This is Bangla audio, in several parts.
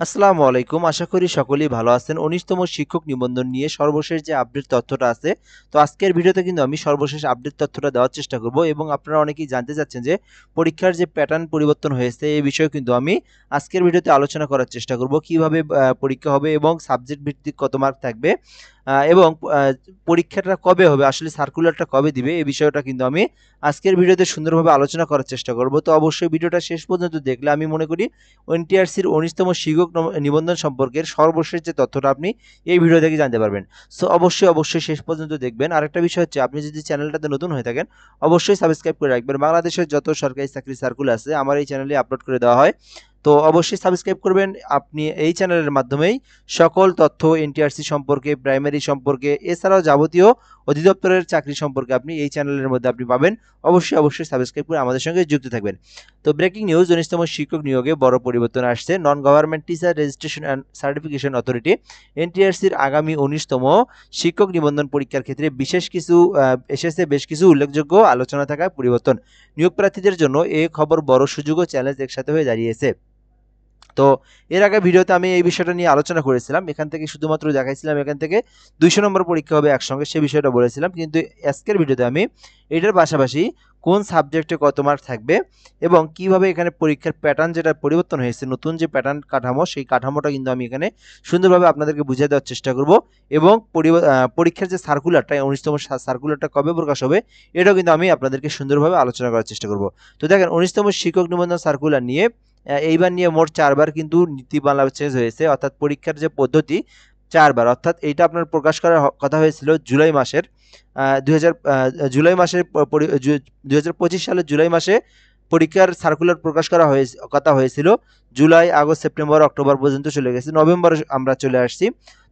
আসসালামু আলাইকুম। আশা করি সকলেই ভালো আছেন। ১৯তম শিক্ষক নিবন্ধন নিয়ে সর্বশেষ যে আপডেট তথ্যটা আছে, তো আজকের ভিডিওতে কিন্তু আমি সর্বশেষ আপডেট তথ্যটা দেওয়ার চেষ্টা করব এবং আপনারা অনেকেই জানতে চাচ্ছেন যে পরীক্ষার যে প্যাটার্ন পরিবর্তন হয়েছে এই বিষয়ে কিন্তু আমি আজকের ভিডিওতে আলোচনা করার চেষ্টা করব। কিভাবে পরীক্ষা হবে এবং সাবজেক্ট ভিত্তিক কত মার্ক থাকবে এবং পরীক্ষাটা কবে হবে, আসলে সার্কুলারটা কবে দিবে এই বিষয়টা কিন্তু আমি আজকের ভিডিওতে সুন্দরভাবে আলোচনা করার চেষ্টা করব। তো অবশ্যই ভিডিওটা শেষ পর্যন্ত দেখলে আমি মনে করি এনটিআরসির ১৯তম শিক্ষক নিবন্ধন সম্পর্কের সর্বশেষ যে তথ্যটা আপনি এই ভিডিও থেকে জানতে পারবেন। সো অবশ্যই শেষ পর্যন্ত দেখবেন। আরেকটা বিষয় হচ্ছে, আপনি যদি চ্যানেলটাতে নতুন হয়ে থাকেন অবশ্যই সাবস্ক্রাইব করে রাখবেন। বাংলাদেশের যত সরকারি চাকরি সার্কুলার আছে আমার এই চ্যানেলে আপলোড করে দেওয়া হয়। তো অবশ্যই সাবস্ক্রাইব করবেন। আপনি এই চ্যানেলের মাধ্যমেই সকল তথ্য এনটিআরসি সম্পর্কে, প্রাইমারি সম্পর্কে, এছাড়াও যাবতীয় অধিদপ্তরের চাকরি সম্পর্কে আপনি এই চ্যানেলের মধ্যে আপনি পাবেন। অবশ্যই সাবস্ক্রাইব করে আমাদের সঙ্গে যুক্ত থাকবেন। তো ব্রেকিং নিউজ, ১৯তম শিক্ষক নিয়োগে বড় পরিবর্তন আসছে। Non government teacher registration and certification authority এনটিআরসির আগামী ১৯তম শিক্ষক নিবন্ধন পরীক্ষার ক্ষেত্রে বেশ কিছু উল্লেখযোগ্য আলোচনা থাকায় পরিবর্তন। নিয়োগ প্রার্থীদের জন্য এ খবর বড় সুযোগ ও চ্যালেঞ্জ একসাথে হয়ে দাঁড়িয়েছে। তো এর আগে ভিডিওতে আমি এই বিষয়টা নিয়ে আলোচনা করেছিলাম। এখান থেকে শুধুমাত্র দেখাইছিলাম এখান থেকে ২০০ নম্বর পরীক্ষা হবে একসঙ্গে, সে বিষয়টা বলেছিলাম। কিন্তু আজকের ভিডিওতে আমি এটার পাশাপাশি কোন সাবজেক্টে কত মার্ক থাকবে এবং কিভাবে এখানে পরীক্ষার প্যাটার্ন যেটা পরিবর্তন হয়েছে, নতুন যে প্যাটার্ন কাঠামো, সেই কাঠামোটা কিন্তু আমি এখানে সুন্দরভাবে আপনাদেরকে বুঝিয়ে দেওয়ার চেষ্টা করব এবং পরীক্ষার যে সার্কুলারটা, ১৯তম সার্কুলারটা কবে প্রকাশ হবে এটাও কিন্তু আমি আপনাদেরকে সুন্দরভাবে আলোচনা করার চেষ্টা করব। তো দেখেন, ১৯তম শিক্ষক নিবন্ধন সার্কুলার নিয়ে এইবার নিয়ে মোট ৪ বার কিন্তু নীতিমালা চেঞ্জ হয়েছে, অর্থাৎ পরীক্ষার যে পদ্ধতি ৪ বার, অর্থাৎ এইটা আপনার প্রকাশ করার কথা হয়েছিল জুলাই মাসের ২০০০ জুলাই মাসের ২০২৫ সালের জুলাই মাসে পরীক্ষার সার্কুলার প্রকাশ করা কথা হয়েছিল। জুলাই, আগস্ট, সেপ্টেম্বর, অক্টোবর পর্যন্ত চলে গেছে, নভেম্বরে আমরা চলে আসছি।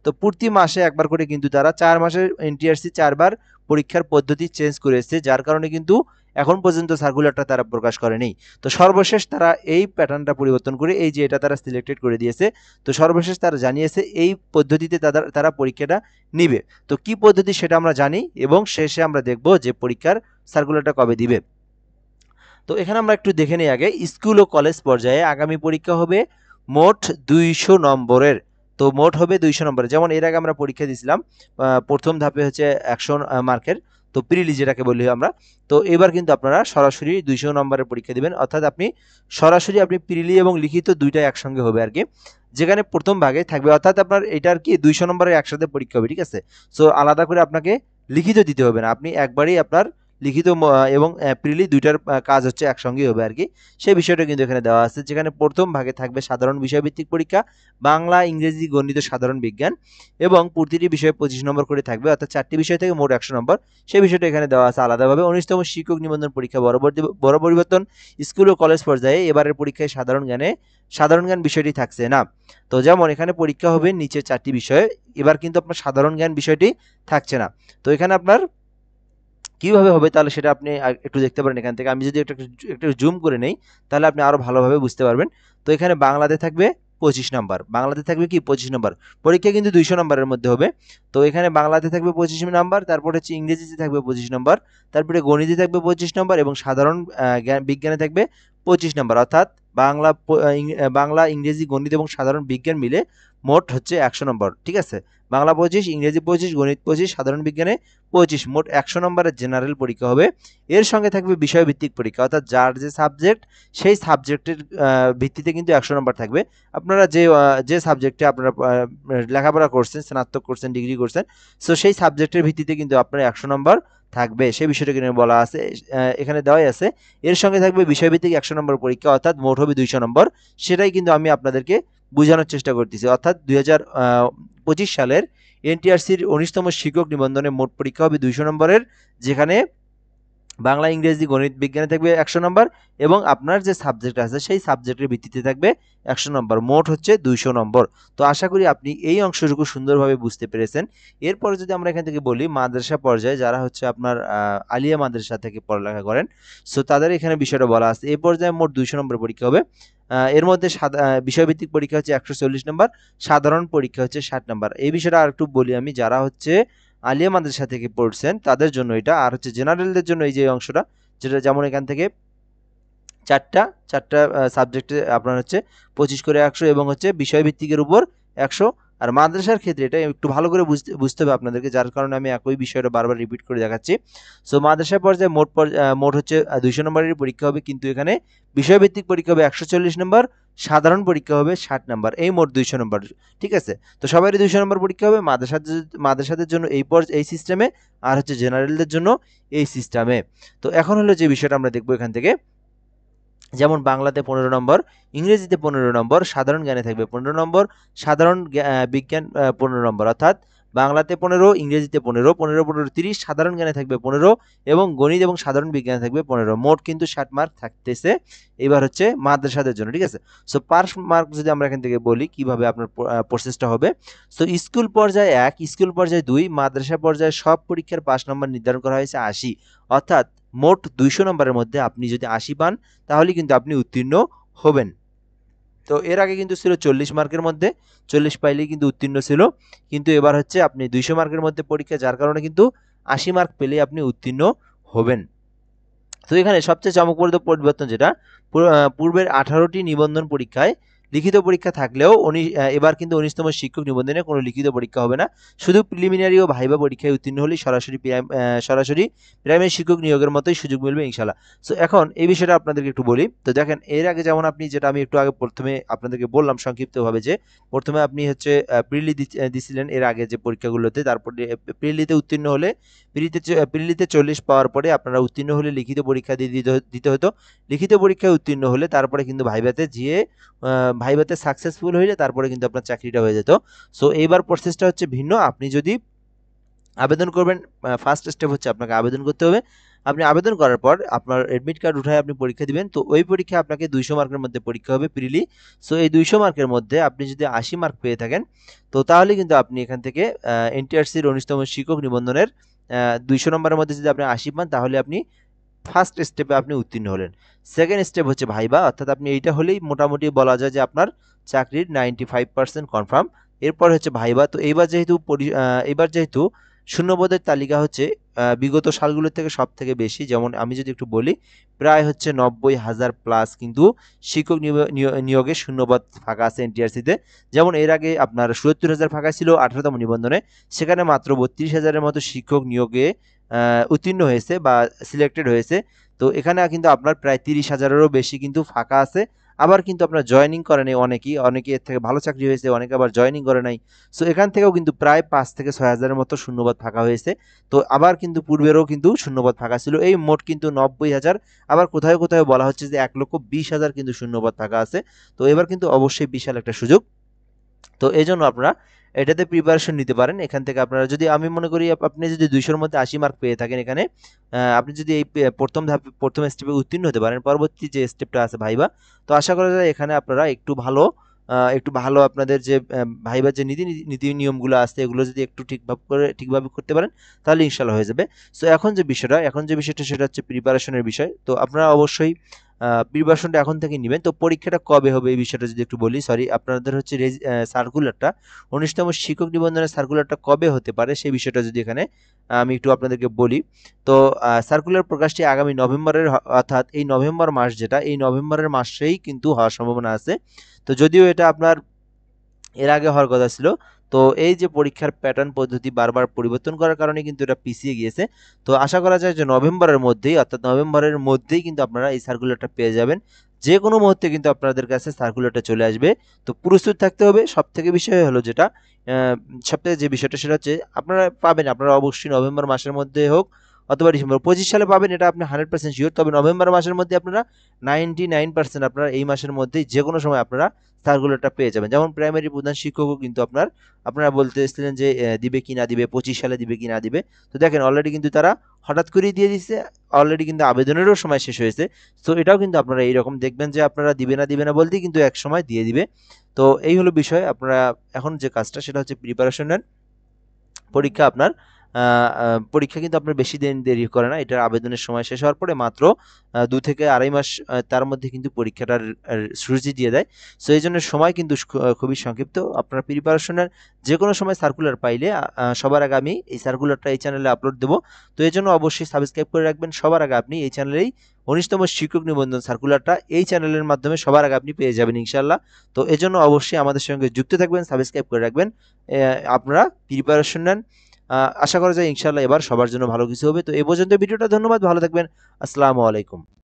তো প্রতি মাসে একবার করে কিন্তু তারা ৪ মাসের এনটিআরসি ৪ বার পরীক্ষার পদ্ধতি চেঞ্জ করেছে, যার কারণে কিন্তু এখন পর্যন্ত সার্কুলারটা তারা প্রকাশ করেনি। তো সর্বশেষ তারা এই প্যাটার্নটা পরিবর্তন করে এই যে এটা তারা সিলেক্টেড করে দিয়েছে। তো সর্বশেষ তারা জানিয়েছে এই পদ্ধতিতে তারা পরীক্ষাটা নিবে। তো কি পদ্ধতি সেটা আমরা জানি এবং শেষে আমরা দেখব যে পরীক্ষার সার্কুলারটা কবে দিবে। তো এখানে আমরা একটু দেখে নিই আগে। স্কুল ও কলেজ পর্যায়ে আগামী পরীক্ষা হবে মোট ২০০ নম্বরের। তো মোট হবে ২০০ নম্বরের। যেমন এর আগে আমরা পরীক্ষা দিয়েছিলাম, প্রথম ধাপে হচ্ছে ১০০ মার্কের, তো প্রিলি যেটাকে বলি আমরা। তো এবার কিন্তু আপনারা সরাসরি ২০০ নম্বরের পরীক্ষা দিবেন, অর্থাৎ আপনি প্রিলি এবং লিখিত দুইটাই একসঙ্গে হবে আর কি। যেখানে প্রথম ভাগে থাকবে, অর্থাৎ আপনার এটা আর কি ২০০ নম্বরের একসাথে পরীক্ষা হবে, ঠিক আছে। সো আলাদা করে আপনাকে লিখিত দিতে হবে না, আপনি একবারেই আপনার লিখিত এবং প্রিলি দুইটার কাজ হচ্ছে একসঙ্গেই হবে আর কি। সেই বিষয়টা কিন্তু এখানে দেওয়া আছে, যেখানে প্রথম ভাগে থাকবে সাধারণ বিষয়ভিত্তিক পরীক্ষা, বাংলা, ইংরেজি, গণিত, সাধারণ বিজ্ঞান, এবং প্রতিটি বিষয়ে ২৫ নম্বর করে থাকবে, অর্থাৎ ৪টি বিষয় থেকে মোট ১০০ নম্বর। সেই বিষয়টা এখানে দেওয়া আছে আলাদাভাবে। ১৯তম শিক্ষক নিবন্ধন পরীক্ষা বড় পরিবর্তন। স্কুল ও কলেজ পর্যায়ে এবারের পরীক্ষায় সাধারণ জ্ঞান বিষয়টি থাকছে না। তো যেমন এখানে পরীক্ষা হবে নিচে ৪টি বিষয়ে, এবার কিন্তু আপনার সাধারণ জ্ঞান বিষয়টি থাকছে না। তো এখানে আপনার কিভাবে হবে তাহলে সেটা আপনি একটু দেখতে পারেন এখান থেকে। আমি যদি একটু জুম করে নেই তাহলে আপনি আরো ভালোভাবে বুঝতে পারবেন। তো এখানে বাংলাতে থাকবে ২৫ নম্বর। বাংলাতে থাকবে কি ২৫ নম্বর। পরীক্ষা কিন্তু ২০০ নম্বরের মধ্যে হবে। তো এখানে বাংলাতে থাকবে ২৫ নাম্বার, তারপরে হচ্ছে ইংরেজিতে থাকবে ২৫ নম্বর, তারপরে গণিতে থাকবে ২৫ নম্বর এবং সাধারণ বিজ্ঞানে থাকবে ২৫ নম্বর। অর্থাৎ বাংলা, ইংরেজি, গণিত এবং সাধারণ বিজ্ঞান মিলে মোট হচ্ছে ১০০ নম্বর, ঠিক আছে। বাংলা ২৫, ইংরেজি ২৫, গণিত ২৫, সাধারণ বিজ্ঞানে ২৫, মোট ১০০ নম্বরের জেনারেল পরীক্ষা হবে। এর সঙ্গে থাকবে বিষয়ভিত্তিক পরীক্ষা, অর্থাৎ যার যে সাবজেক্ট সেই সাবজেক্টের ভিত্তিতে কিন্তু ১০০ নম্বর থাকবে। আপনারা যে সাবজেক্টে আপনারা লেখাপড়া করছেন, স্নাতক করছেন, ডিগ্রি করছেন, সো সেই সাবজেক্টের ভিত্তিতে কিন্তু আপনার ১০০ নম্বর থাকবে। সেই বিষয়টা কিন্তু বলা আছে, এখানে দেওয়াই আছে। এর সঙ্গে থাকবে বিষয়ভিত্তিক ১০০ নম্বর পরীক্ষা, অর্থাৎ মোট হবে ২০০ নম্বর। সেটাই কিন্তু আমি আপনাদেরকে বোঝানোর চেষ্টা করতেছি। অর্থাৎ ২০২৫ সালের এনটিআরসির ১৯তম শিক্ষক নিবন্ধনে মোট পরীক্ষা হবে ২০০ নম্বরের, যেখানে বাংলা, ইংরেজি, গণিত, বিজ্ঞানে থাকবে ১০০ নম্বর এবং আপনার যে সাবজেক্ট আছে সেই সাবজেক্টের ভিত্তিতে থাকবে ১০০ নম্বর, মোট হচ্ছে ২০০ নম্বর। তো আশা করি আপনি এই অংশটুকু সুন্দরভাবে বুঝতে পেরেছেন। এরপরে যদি আমরা এখান থেকে বলি মাদ্রাসা পর্যায়ে যারা হচ্ছে আপনার আলিয়া মাদ্রাসা থেকে পড়ালেখা করেন, সো তাদের এখানে বিষয়টা বলা আছে। এই পর্যায়ে মোট ২০০ নম্বর পরীক্ষা হবে। এর মধ্যে বিষয়ভিত্তিক পরীক্ষা হচ্ছে ১৪০ নম্বর, সাধারণ পরীক্ষা হচ্ছে ৬০ নম্বর। এই বিষয়টা আরেকটু বলি আমি, যারা হচ্ছে আলিয়া মাদ্রাসা থেকে পড়ছেন তাদের জন্য এটা, আর হচ্ছে জেনারেলদের জন্য এই যে অংশটা, যেটা যেমন এখান থেকে চারটা চারটা সাবজেক্টে আপনার হচ্ছে 25 করে 100 এবং হচ্ছে বিষয়ভিত্তিকের উপর 100। আর মাদ্রাসার ক্ষেত্রে এটা একটু ভালো করে বুঝতে হবে আপনাদেরকে, যার কারণে আমি একই বিষয়টা বারবার রিপিট করে দেখাচ্ছি। সো মাদ্রাসা পর্যায়ে মোট হচ্ছে 200 নম্বরের পরীক্ষা হবে, কিন্তু এখানে বিষয়ভিত্তিক পরীক্ষা হবে 140 নম্বর, সাধারণ পরীক্ষা হবে 60 নম্বর, এই মোট 200 নম্বর। ঠিক আছে, তো সবারই 200 নম্বর পরীক্ষা হবে মাদ্রাসাদের জন্য এই সিস্টেমে, আর হচ্ছে জেনারেলদের জন্য এই সিস্টেমে। তো এখন হলো যে বিষয়টা আমরা দেখবো এখান থেকে, যেমন বাংলাতে 15 নম্বর, ইংরেজিতে 15 নম্বর, সাধারণ জ্ঞানে থাকবে 15 নম্বর, সাধারণ বিজ্ঞান 15 নম্বর, অর্থাৎ বাংলাতে 15, ইংরেজিতে 15, 15 15 30, সাধারণ জ্ঞানে থাকবে 15 এবং গণিত এবং সাধারণ বিজ্ঞানে থাকবে 15, মোট কিন্তু 60 মার্ক থাকতেছে। এবার হচ্ছে মাদ্রাসাদের জন্য। ঠিক আছে, সো পাস মার্ক যদি আমরা এখান থেকে বলি কিভাবে আপনার প্রসেসটা হবে। সো স্কুল পর্যায়ে 1, স্কুল পর্যায়ে 2, মাদ্রাসা পর্যায়ে সব পরীক্ষার পাস নম্বর নির্ধারণ করা হয়েছে 80, অর্থাৎ মোট 200 নম্বরের মধ্যে আপনি যদি 80 পান তাহলে কিন্তু আপনি উত্তীর্ণ হবেন। তো এর আগে কিন্তু ছিল 40 মার্কের মধ্যে, 40 পাইলেই কিন্তু উত্তীর্ণ ছিল, কিন্তু এবার হচ্ছে আপনি 200 মার্কের মধ্যে পরীক্ষা, যার কারণে কিন্তু 80 মার্ক পেলেই আপনি উত্তীর্ণ হবেন। তো এখানে সবচেয়ে চমকপ্রদ পরিবর্তন যেটা, পূর্বের 18টি নিবন্ধন পরীক্ষায় লিখিত পরীক্ষা থাকলেও এবার কিন্তু 19তম শিক্ষক নিবন্ধনে কোনো লিখিত পরীক্ষা হবে না, শুধু প্রিলিমিনারি ও ভাইবা পরীক্ষায় উত্তীর্ণ হলেই সরাসরি প্রাইমারি শিক্ষক নিয়োগের মতোই সুযোগ মিলবে ইনশাল্লাহ। সো এখন এই বিষয়টা আপনাদেরকে একটু বলি। তো দেখেন, এর আগে যেমন আপনি, যেটা আমি একটু আগে প্রথমে আপনাদেরকে বললাম সংক্ষিপ্তভাবে, যে প্রথমে আপনি হচ্ছে প্রিলি দিছিলেন এর আগে যে পরীক্ষাগুলোতে, তারপরে প্রিলিতে উত্তীর্ণ হলে প্রিলিতে 40 পাওয়ার পরে আপনারা উত্তীর্ণ হলে লিখিত পরীক্ষা দিতে হতো, লিখিত পরীক্ষায় উত্তীর্ণ হলে তারপরে কিন্তু ভাইভাতে সাকসেসফুল হইলে তারপরে কিন্তু আপনার চাকরিটা হয়ে যেত। সো এইবার প্রসেসটা হচ্ছে ভিন্ন। আপনি যদি আবেদন করবেন, ফার্স্ট স্টেপ হচ্ছে আপনাকে আবেদন করতে হবে। আপনি আবেদন করার পর আপনার অ্যাডমিট কার্ড উঠায় আপনি পরীক্ষা দিবেন। তো ওই পরীক্ষা আপনাকে 200 মার্কের মধ্যে পরীক্ষা হবে প্রিলি। সো এই 200 মার্কের মধ্যে আপনি যদি 80 মার্ক পেয়ে থাকেন, তো তাহলে কিন্তু আপনি এখান থেকে এনটিআরসির 19তম শিক্ষক নিবন্ধনের 200 নম্বরের মধ্যে যদি আপনি 80 পান, তাহলে আপনি ফার্স্ট স্টেপে আপনি উত্তীর্ণ হলেন। সেকেন্ড স্টেপ হচ্ছে ভাইবা, অর্থাৎ আপনি এইটা হলেই মোটামুটি বলা যায় যে আপনার চাকরির 95% কনফার্ম। এরপর হচ্ছে ভাইবা। তো এইবার যেহেতু শূন্যপদের তালিকা হচ্ছে বিগত সালগুলোর থেকে সব থেকে বেশি, যেমন আমি যদি একটু বলি, প্রায় হচ্ছে 90,000 প্লাস কিন্তু শিক্ষক নিয়োগে শূন্যপদ ফাঁকা আছে এনটিআরসিতে। যেমন এর আগে আপনার ৭৭,000 ফাঁকা ছিল 18তম নিবন্ধনে, সেখানে মাত্র 32,000-এর মতো শিক্ষক নিয়োগে উত্তীর্ণ হয়েছে বা সিলেক্টেড হয়েছে। তো এখানে কিন্তু আপনার প্রায় 30,000-এরও বেশি কিন্তু ফাঁকা আছে। আবার কিন্তু আপনার জয়েনিং করে নাই অনেকে এর থেকে ভালো চাকরি হয়েছে, অনেকে আবার জয়েনিং করে নাই। সো এখান থেকেও কিন্তু প্রায় 5 থেকে 6,000-এর মতো শূন্যপদ ফাঁকা হয়েছে। তো আবার কিন্তু পূর্বেরও কিন্তু শূন্যপদ ফাঁকা ছিল, এই মোট কিন্তু 90,000। আবার কোথাও কোথাও বলা হচ্ছে যে 1,20,000 কিন্তু শূন্যপদ ফাঁকা আছে। তো এবার কিন্তু অবশ্যই বিশাল একটা সুযোগ। তো এই জন্য আপনারা এটাতে প্রিপারেশন নিতে পারেন। এখান থেকে আপনারা যদি, আমি মনে করি আপনি যদি 200-র মধ্যে 80 মার্ক পেয়ে থাকেন এখানে, আপনি যদি এই প্রথম স্টেপে উত্তীর্ণ হতে পারেন, পরবর্তী যে স্টেপটা আছে ভাইবা, তো আশা করা যায় এখানে আপনারা একটু ভালো আপনাদের যে ভাইবার যে নীতি নিয়মগুলো আছে এগুলো যদি একটু ঠিকভাবে করতে পারেন, তাহলে ইনশাল্লাহ হয়ে যাবে। সো এখন যে বিষয়টা সেটা হচ্ছে প্রিপারেশনের বিষয়। তো আপনারা অবশ্যই প্রিপারেশনটা এখন থেকে নেবেন। তো পরীক্ষাটা কবে হবে এই বিষয়টা যদি একটু বলি, সরি, আপনাদের হচ্ছে সার্কুলারটা 19তম শিক্ষক নিবন্ধনের সার্কুলারটা কবে হতে পারে সেই বিষয়টা যদি এখানে আমি একটু আপনাদেরকে বলি। তো সার্কুলার প্রকাশটি আগামী নভেম্বরের, অর্থাৎ এই নভেম্বর মাস, যেটা এই নভেম্বরের মাসেই কিন্তু হওয়ার সম্ভাবনা আছে। তো যদিও এটা আপনার এর আগে হওয়ার কথা ছিল, তো এই যে পরীক্ষার প্যাটার্ন পদ্ধতি বারবার পরিবর্তন করার কারণে কিন্তু এটা পিছিয়ে গিয়েছে। তো আশা করা যায় যে নভেম্বরের মধ্যেই, অর্থাৎ নভেম্বরের মধ্যেই কিন্তু আপনারা এই সার্কুলারটা পেয়ে যাবেন। যে কোনো মুহূর্তে কিন্তু আপনাদের কাছে সার্কুলারটা চলে আসবে। তো প্রস্তুত থাকতে হবে। সবথেকে বিষয় হলো যেটা, সবথেকে যে বিষয়টা সেটা হচ্ছে আপনারা অবশ্যই নভেম্বর মাসের মধ্যে হোক অথবা ডিসেম্বর 25 সালে পাবেন, এটা আপনি 100% শিওর। তবে নভেম্বর মাসের মধ্যে আপনারা 99% আপনারা এই মাসের মধ্যেই যে কোনো সময় আপনারা সার্কুলারটা পেয়ে যাবেন। যেমন প্রাইমারি প্রধান শিক্ষকও কিন্তু আপনারা বলতেছিলেন যে দিবে কি না দিবে, 25 সালে দিবে কি না দিবে। তো দেখেন অলরেডি কিন্তু তারা হঠাৎ করেই দিয়ে দিচ্ছে, অলরেডি কিন্তু আবেদনেরও সময় শেষ হয়েছে। তো এটাও কিন্তু আপনারা এইরকম দেখবেন যে আপনারা দিবে না বলতেই কিন্তু এক সময় দিয়ে দিবে। তো এই হলো বিষয়। আপনারা এখন যে কাজটা সেটা হচ্ছে প্রিপারেশন নেন। পরীক্ষা আপনার পরীক্ষা কিন্তু আপনার বেশি দিন দেরি করে না। এটার আবেদনের সময় শেষ হওয়ার পরে মাত্র ২ থেকে ২.৫ মাস তার মধ্যে কিন্তু পরীক্ষাটার সূচি দিয়ে দেয়। সো এইজন্য সময় কিন্তু খুবই সংক্ষিপ্ত। আপনার প্রিপারেশনের যেকোনো সময় সার্কুলার পাইলে সবার আগে আমি এই সার্কুলারটা এই চ্যানেলে আপলোড দেব। তো এজন্য অবশ্যই সাবস্ক্রাইব করে রাখবেন। সবার আগে আপনি এই চ্যানেলেই ১৯তম শিক্ষক নিবন্ধন সার্কুলারটা এই চ্যানেলের মাধ্যমে সবার আগে আপনি পেয়ে যাবেন ইনশাআল্লাহ। তো এজন্য অবশ্যই আমাদের সঙ্গে যুক্ত থাকবেন, সাবস্ক্রাইব করে রাখবেন। আপনারা প্রিপারেশন নেন। আশা করা যায় ইনশাআল্লাহ এবার সবার জন্য ভালো কিছু হবে। তো এ পর্যন্ত ভিডিওটা, ধন্যবাদ, ভালো থাকবেন। আসসালামু আলাইকুম।